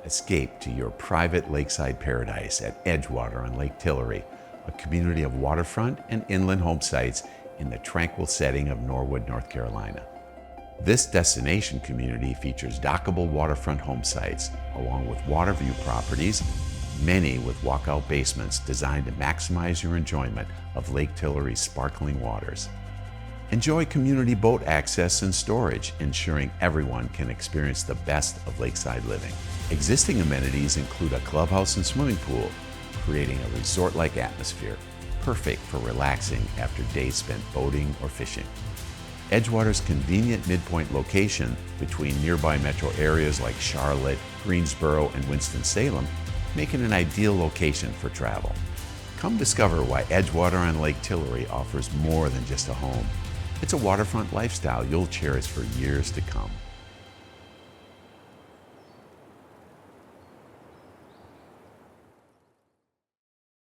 Escape to your private lakeside paradise at Edgewater on Lake Tillery, a community of waterfront and inland home sites in the tranquil setting of Norwood, North Carolina. This destination community features dockable waterfront home sites, along with water view properties, many with walkout basements designed to maximize your enjoyment of Lake Tillery's sparkling waters. Enjoy community boat access and storage, ensuring everyone can experience the best of lakeside living. Existing amenities include a clubhouse and swimming pool, creating a resort-like atmosphere, perfect for relaxing after days spent boating or fishing. Edgewater's convenient midpoint location between nearby metro areas like Charlotte, Greensboro, and Winston-Salem make it an ideal location for travel. Come discover why Edgewater on Lake Tillery offers more than just a home. It's a waterfront lifestyle you'll cherish for years to come.